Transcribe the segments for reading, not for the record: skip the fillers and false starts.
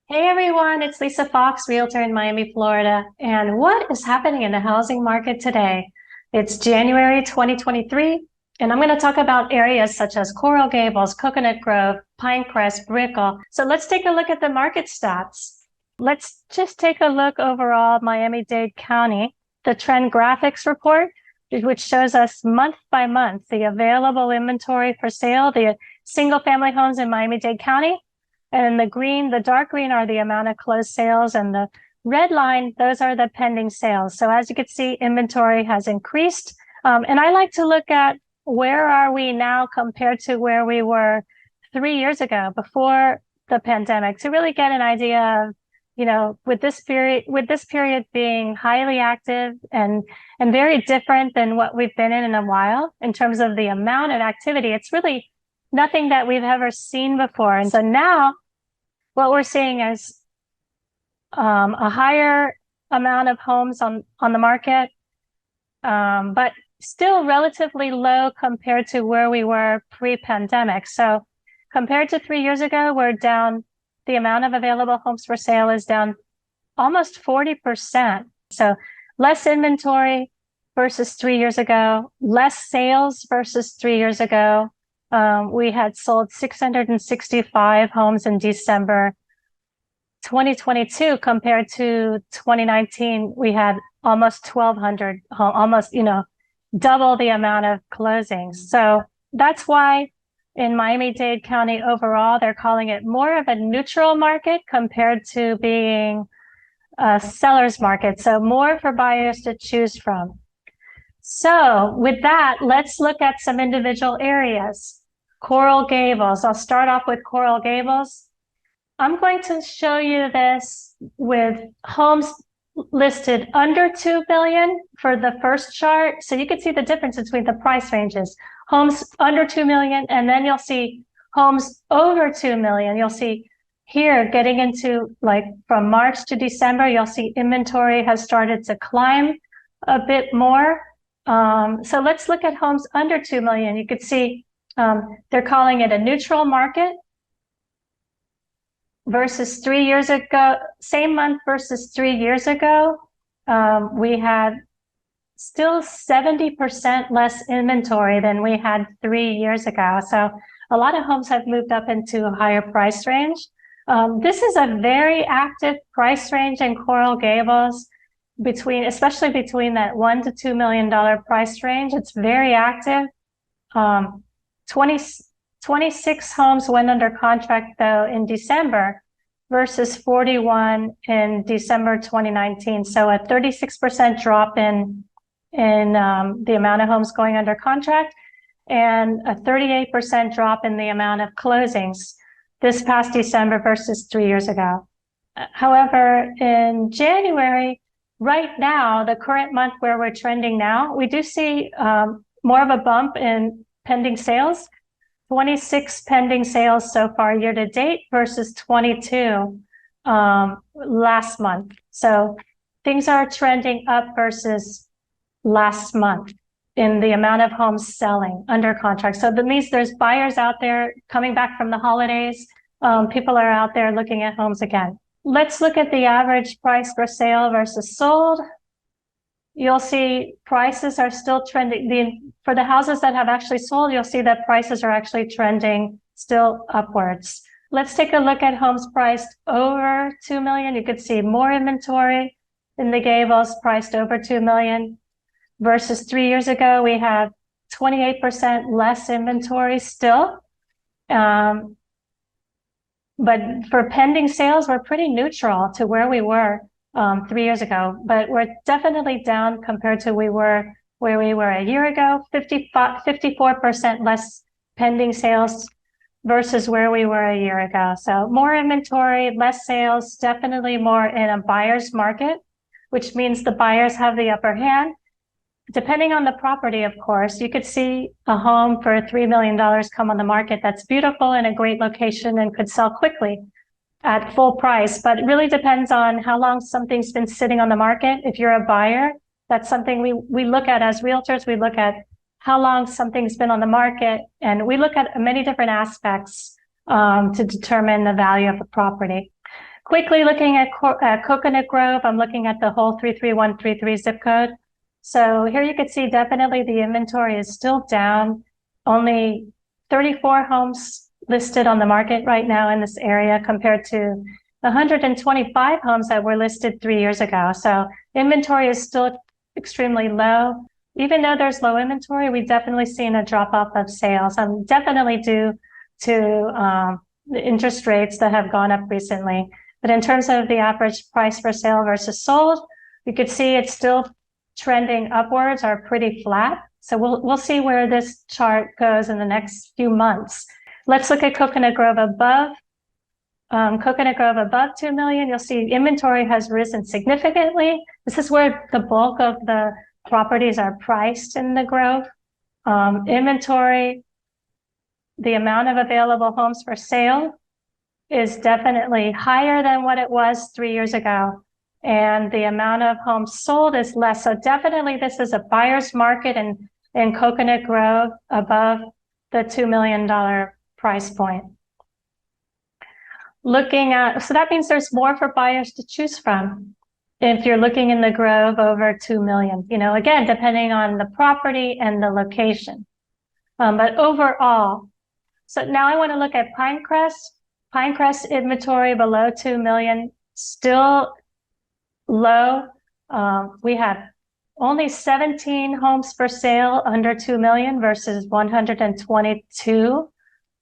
Hey everyone, it's Lisa Fox, Realtor in Miami, Florida. And what is happening in the housing market today? It's January 2023, and I'm going to talk about areas such as Coral Gables, Coconut Grove, Pinecrest, Brickell. So let's take a look at the market stats. Let's just take a look overall Miami-Dade County, the trend graphics report, which shows us month by month the available inventory for sale, the single family homes in Miami-Dade County. And the dark green are the amount of closed sales, and the red line, those are the pending sales. So as you can see, inventory has increased. And I like to look at where are we now compared to where we were 3 years ago before the pandemic to really get an idea of, with this period being highly active and very different than what we've been in a while in terms of the amount of activity. It's really nothing that we've ever seen before. And so now what we're seeing is a higher amount of homes on the market, but still relatively low compared to where we were pre-pandemic. So compared to 3 years ago, we're down, the amount of available homes for sale is down almost 40%. So less inventory versus 3 years ago, less sales versus 3 years ago. We had sold 665 homes in December 2022 compared to 2019. We had almost 1,200, almost, double the amount of closings. So that's why in Miami-Dade County overall, they're calling it more of a neutral market compared to being a seller's market. So more for buyers to choose from. So with that, let's look at some individual areas. Coral Gables. I'll start off with Coral Gables. I'm going to show you this with homes listed under 2 million for the first chart. So you can see the difference between the price ranges. Homes under 2 million, and then you'll see homes over 2 million. You'll see here getting into like from March to December, you'll see inventory has started to climb a bit more. So let's look at homes under 2 million. You could see they're calling it a neutral market versus 3 years ago, same month versus 3 years ago. We had still 70% less inventory than we had 3 years ago. So a lot of homes have moved up into a higher price range. This is a very active price range in Coral Gables, especially between that $1 to $2 million price range. It's very active. 26 homes went under contract though in December versus 41 in December 2019. So a 36% drop in the amount of homes going under contract and a 38% drop in the amount of closings this past December versus 3 years ago. However, in January, right now, the current month where we're trending now, we do see more of a bump in pending sales, 26 pending sales so far year to date versus 22 last month. So things are trending up versus last month in the amount of homes selling under contract. So that means there's buyers out there coming back from the holidays. People are out there looking at homes again. Let's look at the average price for sale versus sold. You'll see prices are still trending. For the houses that have actually sold, you'll see that prices are actually trending still upwards. Let's take a look at homes priced over 2 million. You could see more inventory in the Gables priced over 2 million versus 3 years ago. We have 28% less inventory still. But for pending sales, we're pretty neutral to where we were 3 years ago, but we're definitely down compared to where we were a year ago. 54% less pending sales versus where we were a year ago. So more inventory, less sales, definitely more in a buyer's market, which means the buyers have the upper hand. Depending on the property, of course, you could see a home for $3 million come on the market that's beautiful in a great location and could sell quickly at full price, but it really depends on how long something's been sitting on the market. If you're a buyer, that's something we look at as realtors. We look at how long something's been on the market, and we look at many different aspects to determine the value of the property. Quickly looking at Coconut Grove, I'm looking at the whole 33133 zip code. So here you can see definitely the inventory is still down. Only 34 homes listed on the market right now in this area compared to 125 homes that were listed 3 years ago. So inventory is still extremely low. Even though there's low inventory, we've definitely seen a drop off of sales. Definitely due to the interest rates that have gone up recently. But in terms of the average price for sale versus sold, you could see it's still trending upwards or pretty flat. So we'll see where this chart goes in the next few months. Let's look at Coconut Grove above. Coconut Grove above 2 million, you'll see inventory has risen significantly. This is where the bulk of the properties are priced in the Grove. Inventory, the amount of available homes for sale is definitely higher than what it was 3 years ago. And the amount of homes sold is less. So definitely this is a buyer's market in Coconut Grove above the $2 million price point. So that means there's more for buyers to choose from if you're looking in the Grove over 2 million, again, depending on the property and the location. But overall, so now I want to look at Pinecrest. Pinecrest inventory below 2 million, still low. We have only 17 homes for sale under 2 million versus 122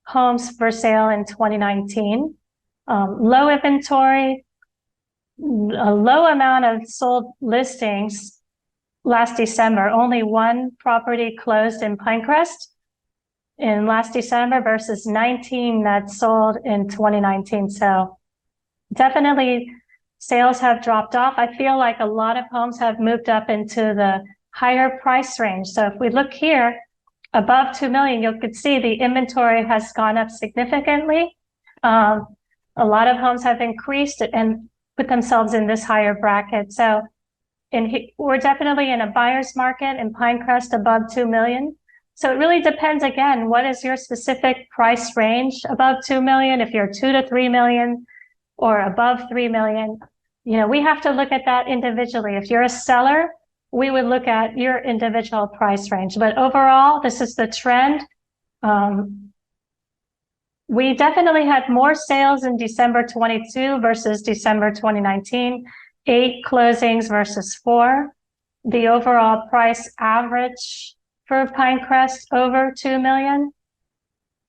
homes for sale in 2019. Low inventory, a low amount of sold listings last December. Only one property closed in Pinecrest in last December versus 19 that sold in 2019. So definitely sales have dropped off. I feel like a lot of homes have moved up into the higher price range. So if we look here above 2 million, you can see the inventory has gone up significantly. A lot of homes have increased and put themselves in this higher bracket. So we're definitely in a buyer's market in Pinecrest above 2 million. So it really depends, again, what is your specific price range above 2 million? If you're 2 to 3 million or above 3 million, we have to look at that individually. If you're a seller, we would look at your individual price range. But overall, this is the trend. We definitely had more sales in December 22 versus December 2019, 8 closings versus 4. The overall price average for Pinecrest over 2 million,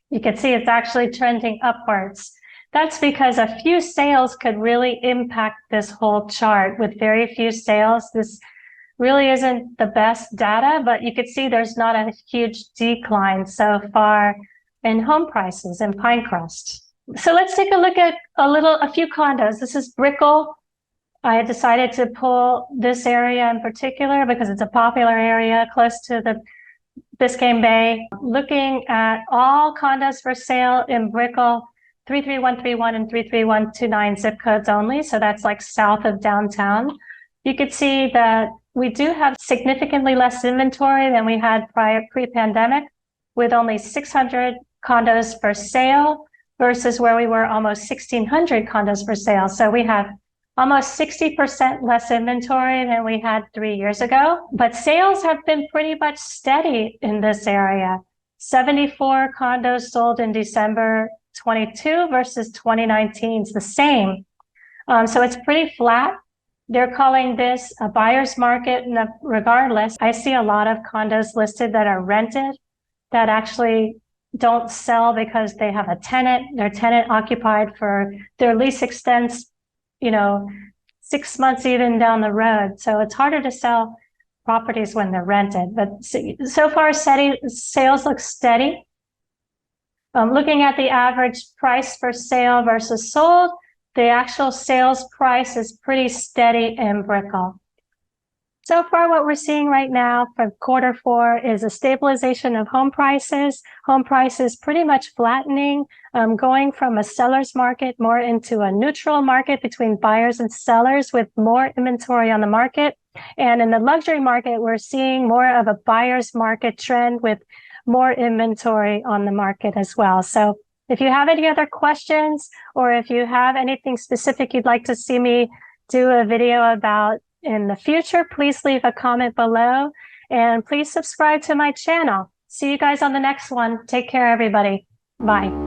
you can see it's actually trending upwards. That's because a few sales could really impact this whole chart. With very few sales, this really isn't the best data, but you could see there's not a huge decline so far in home prices in Pinecrest. So let's take a look at a few condos. This is Brickell. I had decided to pull this area in particular because it's a popular area close to the Biscayne Bay. Looking at all condos for sale in Brickell, 33131 and 33129 zip codes only. So that's like south of downtown. You could see that we do have significantly less inventory than we had pre-pandemic, with only 600 condos for sale versus where we were almost 1,600 condos for sale. So we have almost 60% less inventory than we had 3 years ago. But sales have been pretty much steady in this area. 74 condos sold in December 22 versus 2019 is the same. So it's pretty flat. They're calling this a buyer's market. And regardless, I see a lot of condos listed that are rented that actually don't sell because they have a tenant. Their tenant occupied for their lease extends 6 months even down the road. So it's harder to sell properties when they're rented. But so far, sales look steady. Looking at the average price for sale versus sold, the actual sales price is pretty steady in Brickell. So far, what we're seeing right now for Q4 is a stabilization of home prices. Home prices pretty much flattening, going from a seller's market more into a neutral market between buyers and sellers with more inventory on the market. And in the luxury market, we're seeing more of a buyer's market trend with more inventory on the market as well. So If you have any other questions, or if you have anything specific you'd like to see me do a video about in the future, please leave a comment below and please subscribe to my channel. See you guys on the next one. Take care, everybody. Bye.